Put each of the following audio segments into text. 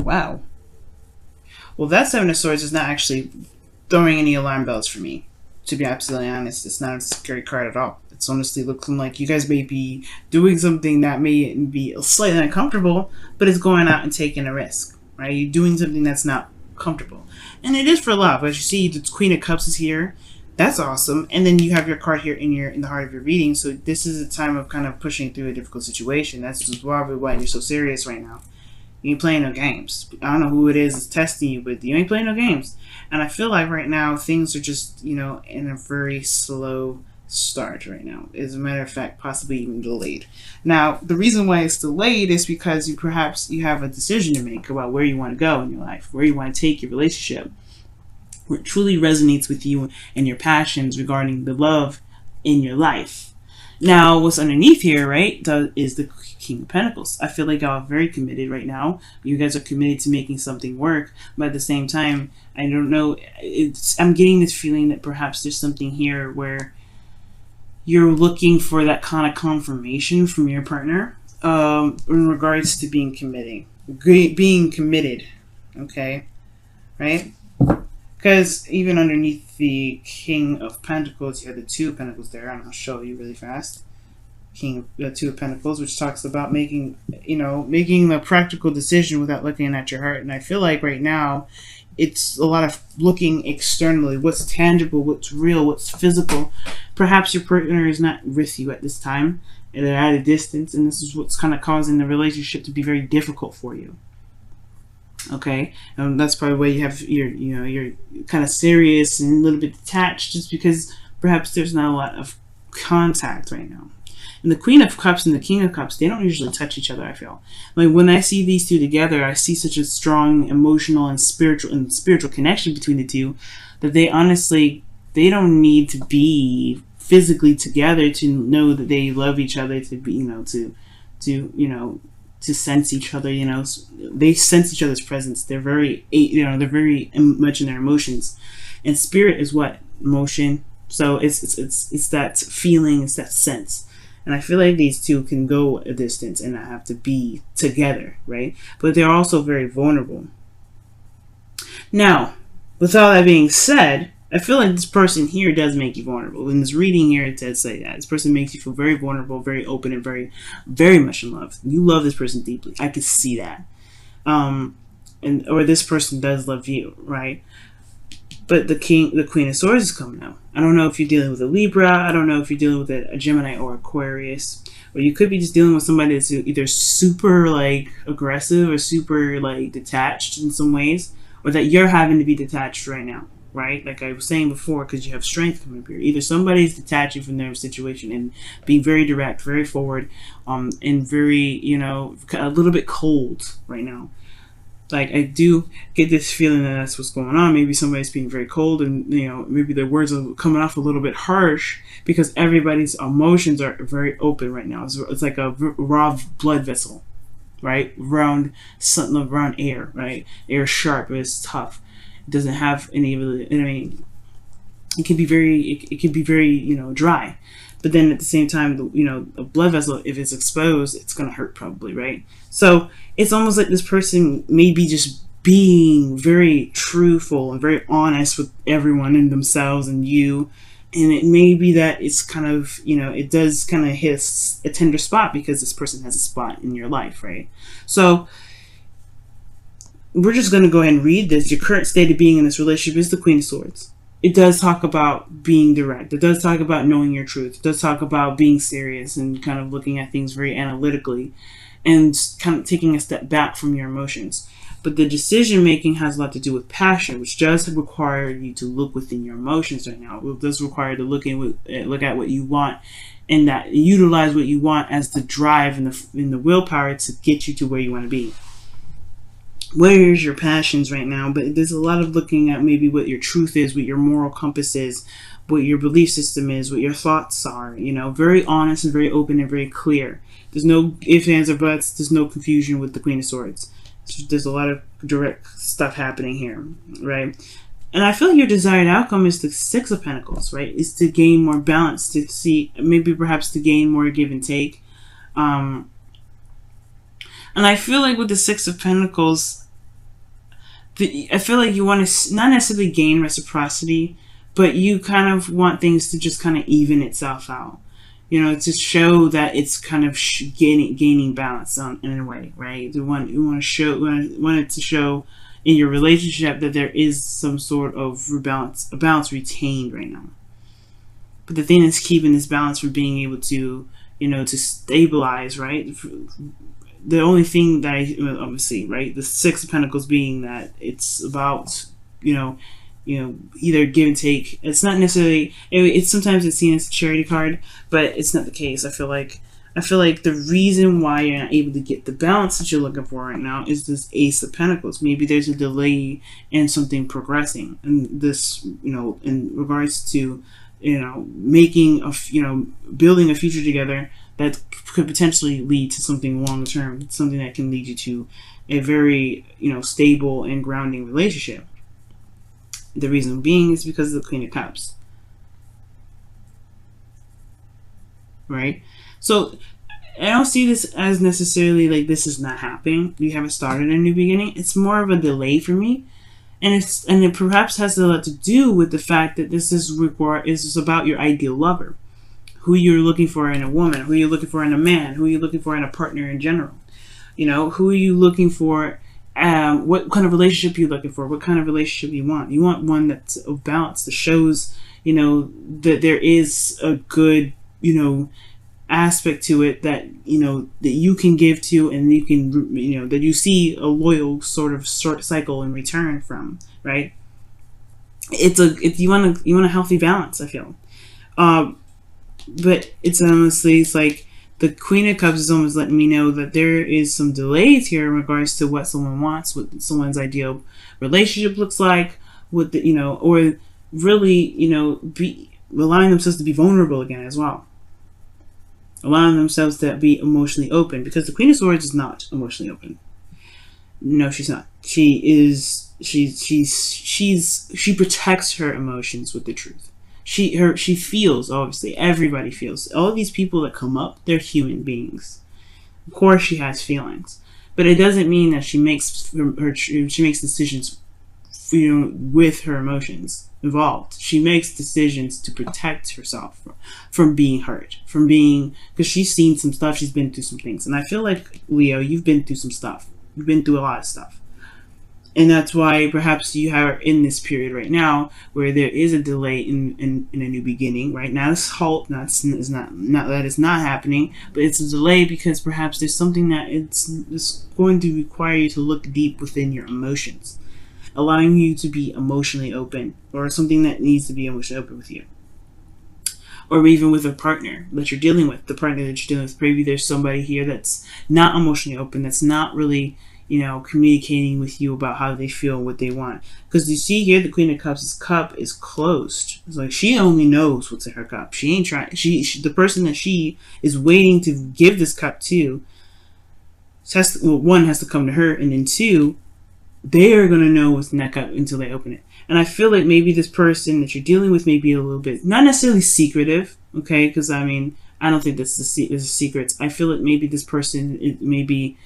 Wow. Well, that Seven of Swords is not actually throwing any alarm bells for me. To be absolutely honest, it's not a scary card at all. It's honestly looking like you guys may be doing something that may be slightly uncomfortable, but it's going out and taking a risk, right? You're doing something that's not comfortable. And it is for love. As you see, the Queen of Cups is here. That's awesome. And then you have your card here in the heart of your reading. So this is a time of kind of pushing through a difficult situation. That's probably why you're so serious right now. You ain't playing no games. I don't know who it is that's testing you, but you ain't playing no games. And I feel like right now things are just, in a very slow start right now. As a matter of fact, possibly even delayed. Now, the reason why it's delayed is because you have a decision to make about where you want to go in your life, where you want to take your relationship, where it truly resonates with you and your passions regarding the love in your life. Now, what's underneath here, right, is the King of Pentacles. I feel like y'all are very committed right now. You guys are committed to making something work, but at the same time, I don't know, I'm getting this feeling that perhaps there's something here where you're looking for that kind of confirmation from your partner in regards to being committed, okay, right? Because even underneath the King of Pentacles, you have the Two of Pentacles there. I'm going to show you really fast. Two of Pentacles, which talks about making the practical decision without looking at your heart. And I feel like right now, it's a lot of looking externally. What's tangible, what's real, what's physical. Perhaps your partner is not with you at this time. And they're at a distance. And this is what's kind of causing the relationship to be very difficult for you. Okay, and that's probably why you have you're kind of serious and a little bit detached, just because perhaps there's not a lot of contact right now. And the Queen of Cups and the King of Cups, they don't usually touch each other. I feel like when I see these two together, I see such a strong emotional and spiritual connection between the two that they don't need to be physically together to know that they love each other, to be to sense each other. They sense each other's presence. They're very much in their emotions, and spirit is what? Emotion. So it's that feeling, it's that sense. And I feel like these two can go a distance and not have to be together, right? But they're also very vulnerable. Now, with all that being said, I feel like this person here does make you vulnerable. In this reading here, it does say that. This person makes you feel very vulnerable, very open, and very, very much in love. You love this person deeply. I can see that. Or this person does love you, right? But the Queen of Swords is coming out. I don't know if you're dealing with a Libra. I don't know if you're dealing with a Gemini or Aquarius. Or you could be just dealing with somebody that's either super, aggressive or super, detached in some ways. Or that you're having to be detached right now. Right, like I was saying before, because you have strength coming up here. Either somebody's detaching from their situation and being very direct, very forward, and very, a little bit cold right now. Like, I do get this feeling that that's what's going on. Maybe somebody's being very cold, and maybe their words are coming off a little bit harsh because everybody's emotions are very open right now. It's like a raw blood vessel, right? Around air, right? Air sharp, but it's tough. Doesn't have any of the, it can be very dry, but then at the same time, a blood vessel, if it's exposed, it's gonna hurt probably, right? So it's almost like this person may be just being very truthful and very honest with everyone and themselves and you, and it may be that it's kind of it does kind of hit a tender spot because this person has a spot in your life, right? So we're just going to go ahead and read this. Your current state of being in this relationship is the Queen of Swords. It does talk about being direct. It does talk about knowing your truth. It does talk about being serious and kind of looking at things very analytically and kind of taking a step back from your emotions. But the decision making has a lot to do with passion, which does require you to look within your emotions right now. It does require to look at what you want and that utilize what you want as the drive and the willpower to get you to where you want to be. Where's your passions right now? But there's a lot of looking at maybe what your truth is, what your moral compass is, what your belief system is, what your thoughts are. Very honest and very open and very clear. There's no ifs, ands, or buts. There's no confusion with the Queen of Swords. So there's a lot of direct stuff happening here, right? And I feel like your desired outcome is the Six of Pentacles, right? Is to gain more balance, to see, maybe perhaps to gain more give and take. And I feel like with the Six of Pentacles, I feel like you want to not necessarily gain reciprocity, but you kind of want things to just kind of even itself out. You know, to show that it's kind of gaining balance in a way, right? You want to show, want it to show in your relationship that there is some sort of a balance retained right now. But the thing that's keeping this balance from being able to, to stabilize, right? The only thing that obviously, right, the Six of Pentacles being that it's about, either give and take. It's not necessarily. It's sometimes it's seen as a charity card, but it's not the case. I feel like the reason why you're not able to get the balance that you're looking for right now is this Ace of Pentacles. Maybe there's a delay in something progressing, and this, in regards to, making building a future together that could potentially lead to something long term, something that can lead you to a very, stable and grounding relationship. The reason being is because of the Queen of Cups. Right? So I don't see this as necessarily like this is not happening. You haven't started a new beginning. It's more of a delay for me. And it perhaps has a lot to do with the fact that this is about your ideal lover. Who you're looking for in a woman, who you're looking for in a man, who you're looking for in a partner in general. Who are you looking for? What kind of relationship you're looking for? What kind of relationship you want? You want one that's of balance, that shows, that there is a good, aspect to it that, that you can give to, and you can, that you see a loyal sort of cycle in return from, right? You want a healthy balance, I feel. But it's like the Queen of Cups is almost letting me know that there is some delays here in regards to what someone wants, what someone's ideal relationship looks like, what or really, be allowing themselves to be vulnerable again as well. Allowing themselves to be emotionally open, because the Queen of Swords is not emotionally open. No, she's not. She protects her emotions with the truth. She feels, obviously. Everybody feels. All of these people that come up, they're human beings. Of course she has feelings. But it doesn't mean that she makes decisions, with her emotions involved. She makes decisions to protect herself from being hurt, because she's seen some stuff, she's been through some things. And I feel like, Leo, you've been through some stuff. You've been through a lot of stuff. And that's why perhaps you are in this period right now where there is a delay in a new beginning. Right now, this halt that is not happening, but it's a delay because perhaps there's something that it's going to require you to look deep within your emotions, allowing you to be emotionally open, or something that needs to be emotionally open with you, or even with a partner that you're dealing with. Maybe there's somebody here that's not emotionally open, that's not really, communicating with you about how they feel, what they want. Because you see here, the Queen of Cups' cup is closed. It's like she only knows what's in her cup. She ain't trying. The person that she is waiting to give this cup to, one, has to come to her, and then two, they are going to know what's in that cup until they open it. And I feel like maybe this person that you're dealing with may be a little bit, not necessarily secretive, okay? Because I don't think this is secrets. I feel like maybe this person, it may be,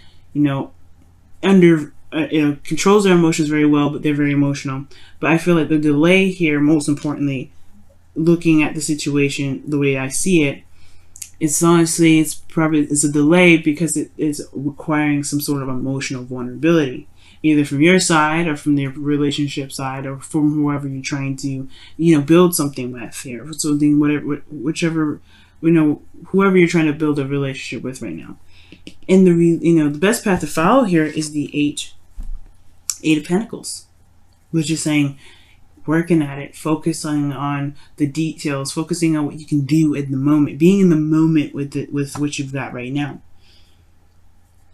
controls their emotions very well, but they're very emotional. But I feel like the delay here, most importantly, looking at the situation the way I see it, it's a delay because it is requiring some sort of emotional vulnerability, either from your side or from the relationship side, or from whoever you're trying to, build something with here, whoever you're trying to build a relationship with right now. And the best path to follow here is the Eight of Pentacles, which is saying, working at it, focusing on the details, focusing on what you can do at the moment, being in the moment with what you've got right now,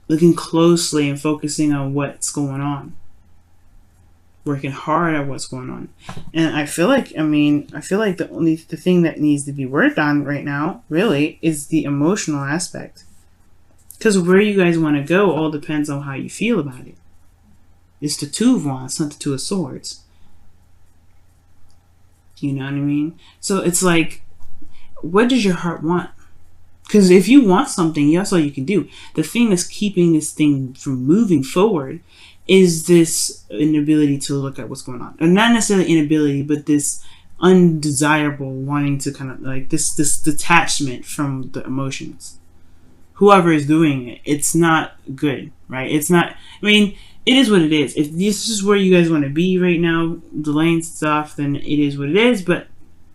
looking closely and focusing on what's going on, working hard at what's going on. And I feel like the thing that needs to be worked on right now really is the emotional aspect. Because where you guys want to go all depends on how you feel about it. It's the Two of Wands, not the Two of Swords. You know what I mean? So it's like, what does your heart want? Because if you want something, that's all you can do. The thing that's keeping this thing from moving forward is this inability to look at what's going on, and not necessarily inability, but this undesirable wanting to kind of like this detachment from the emotions. Whoever is doing it, it's not good, right? It's not. I mean, it is what it is. If this is where you guys want to be right now, delaying stuff, then it is what it is. But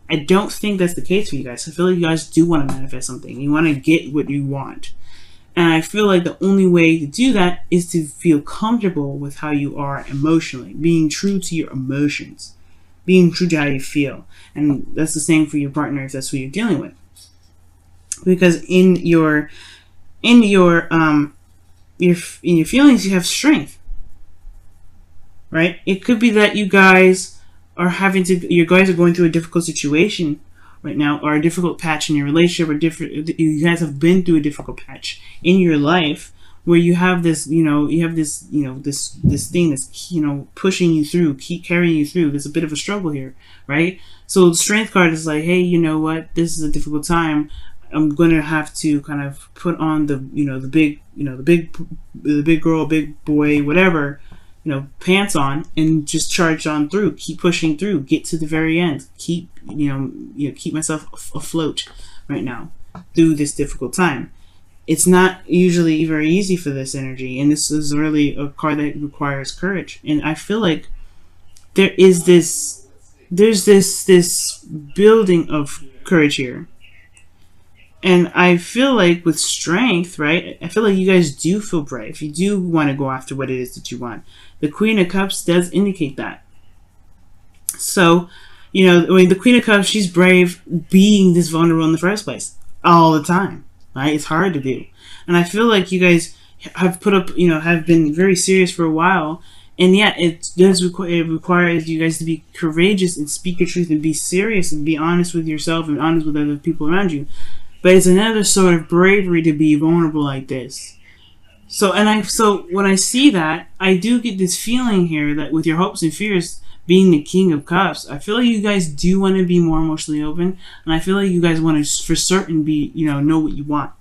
I don't think that's the case for you guys. I feel like you guys do want to manifest something. You want to get what you want. And I feel like the only way to do that is to feel comfortable with how you are emotionally, being true to your emotions, being true to how you feel. And that's the same for your partner if that's who you're dealing with. Because in your feelings, you have strength, right? It could be that you guys are going through a difficult situation right now, or a difficult patch in your relationship, or you guys have been through a difficult patch in your life where you have this this thing that's pushing you through, keep carrying you through. There's a bit of a struggle here, right? So the strength card is like, hey, you know what, this is a difficult time. I'm gonna have to kind of put on the big girl, big boy, whatever, pants on, and just charge on through, keep pushing through, get to the very end, keep myself afloat right now through this difficult time. It's not usually very easy for this energy, and this is really a card that requires courage. And I feel like there's this building of courage here. And I feel like with strength, right, I feel like you guys do feel brave. You do want to go after what it is that you want. The Queen of Cups does indicate that. So, the Queen of Cups, she's brave being this vulnerable in the first place. All the time, right? It's hard to do. And I feel like you guys have have been very serious for a while. And yet, it requires you guys to be courageous and speak your truth and be serious and be honest with yourself and honest with other people around you. But it's another sort of bravery to be vulnerable like this. So when I see that, I do get this feeling here that with your hopes and fears being the King of Cups, I feel like you guys do want to be more emotionally open, and I feel like you guys want to for certain be know what you want,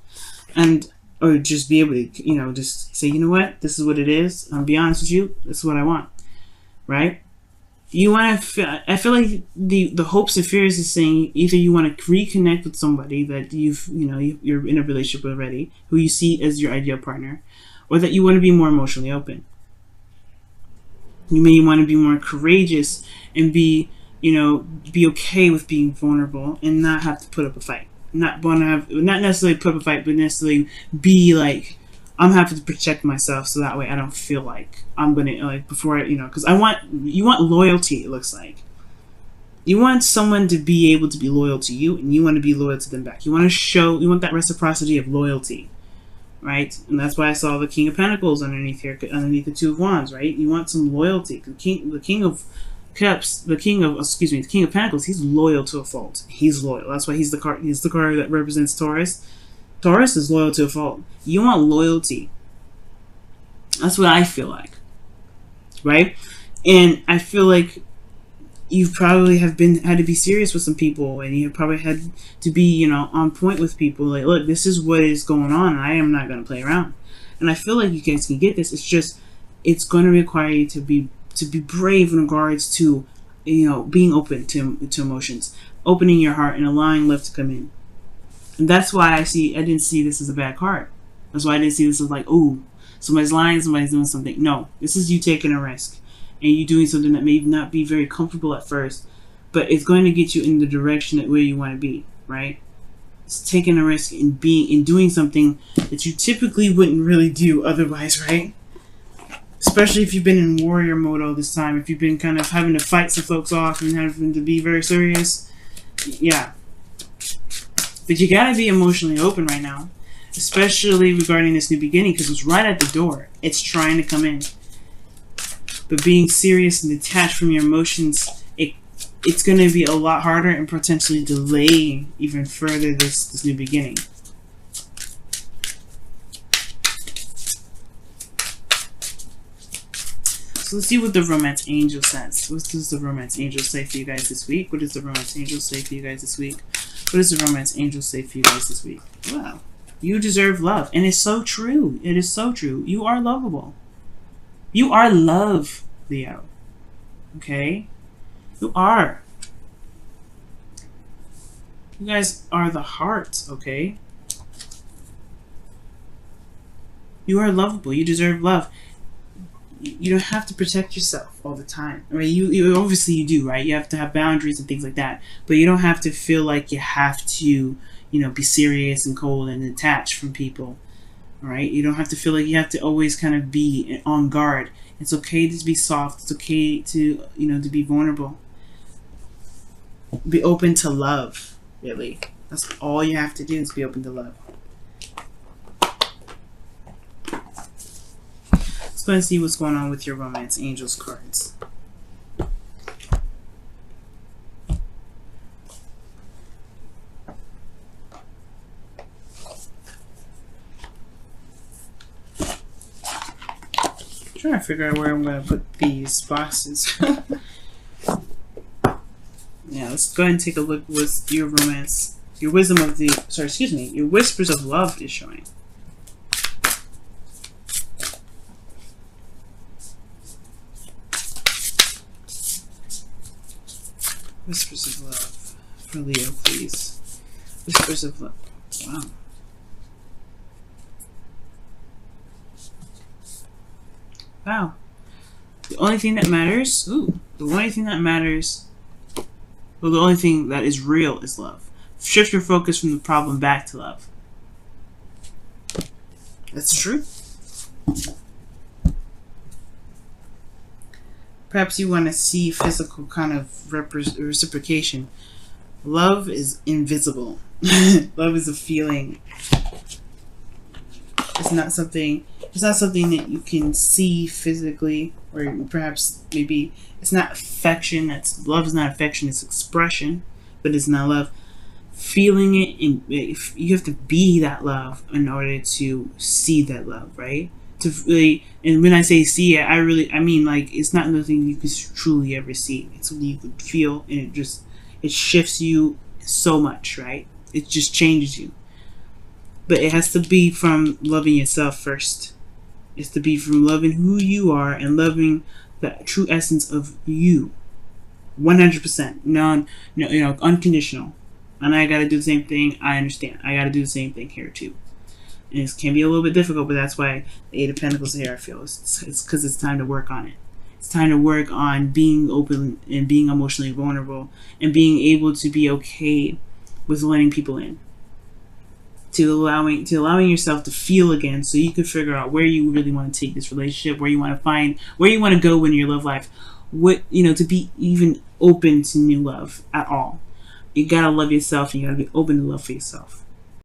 or just be able to just say, you know what, this is what it is. I'll be honest with you, this is what I want, right? You want to. I feel like the hopes and fears is saying either you want to reconnect with somebody that you're in a relationship with already, who you see as your ideal partner, or that you want to be more emotionally open. You may want to be more courageous and be okay with being vulnerable and not have to put up a fight. Not necessarily put up a fight, but necessarily be like, I'm having to protect myself so that way I don't feel like I'm gonna before because you want loyalty. It looks like you want someone to be able to be loyal to you, and you want to be loyal to them back. You want that reciprocity of loyalty, right? And that's why I saw the King of Pentacles underneath here, underneath the Two of Wands, right? You want some loyalty. The King of Cups, the King of Pentacles, he's loyal to a fault. He's loyal. That's why he's the card that represents Taurus. Taurus is loyal to a fault. You want loyalty. That's what I feel like, right? And I feel like you probably had to be serious with some people, and you probably had to be on point with people. Like, look, this is what is going on, and I am not going to play around. And I feel like you guys can get this. It's going to require you to be brave in regards to being open to emotions, opening your heart, and allowing love to come in. And that's why I didn't see this as a bad card. That's why I didn't see this as like, ooh, somebody's lying, somebody's doing something. No, this is you taking a risk, and you doing something that may not be very comfortable at first, but it's going to get you in the direction where you want to be, right? It's taking a risk and doing something that you typically wouldn't really do otherwise, right? Especially if you've been in warrior mode all this time, if you've been kind of having to fight some folks off and having to be very serious, yeah. But you gotta be emotionally open right now, especially regarding this new beginning, because it's right at the door. It's trying to come in. But being serious and detached from your emotions, it's going to be a lot harder and potentially delay even further this new beginning. So let's see what the Romance Angel says. What does the Romance Angel say for you guys this week? What does the Romance Angel say for you guys this week? What does the Romance Angel say for you guys this week? Wow. You deserve love. And it's so true. It is so true. You are lovable. You are love, Leo. Okay? You are. You guys are the heart, okay? You are lovable. You deserve love. You don't have to protect yourself all the time. I mean, you obviously you do, right? You have to have boundaries and things like that. But you don't have to feel like you have to, be serious and cold and detached from people, right? You don't have to feel like you have to always kind of be on guard. It's okay to be soft. It's okay to, to be vulnerable. Be open to love, really. That's all you have to do is be open to love. Let's go and see what's going on with your romance angels cards. I'm trying to figure out where I'm going to put these boxes. Yeah, let's go ahead and take a look with your romance. Your wisdom of the... Sorry, excuse me. Your whispers of love is showing. Whispers of love. For Leo, please. Whispers of love. Wow. Wow. The only thing that matters... Ooh. The only thing that matters... Well, the only thing that is real is love. Shift your focus from the problem back to love. That's true. Perhaps you want to see physical kind of reciprocation. Love is invisible. Love is a feeling. It's not something that you can see physically, or perhaps maybe it's not affection. Love is not affection. It's expression, but it's not love. Feeling it, you have to be that love in order to see that love, right? To really, and when I say see it, I mean like it's not nothing you can truly ever see. It's something you can feel, and it shifts you so much, right? It just changes you. But it has to be from loving yourself first. It's to be from loving who you are and loving the true essence of you. 100%. Unconditional. And I gotta do the same thing. I understand. I gotta do the same thing here too. And it can be a little bit difficult, but that's why the Eight of Pentacles here, I feel. It's because it's time to work on it. It's time to work on being open and being emotionally vulnerable and being able to be okay with letting people in. To allowing yourself to feel again, so you can figure out where you really want to take this relationship, where you want to go in your love life, to be even open to new love at all. You gotta love yourself, and you gotta be open to love for yourself.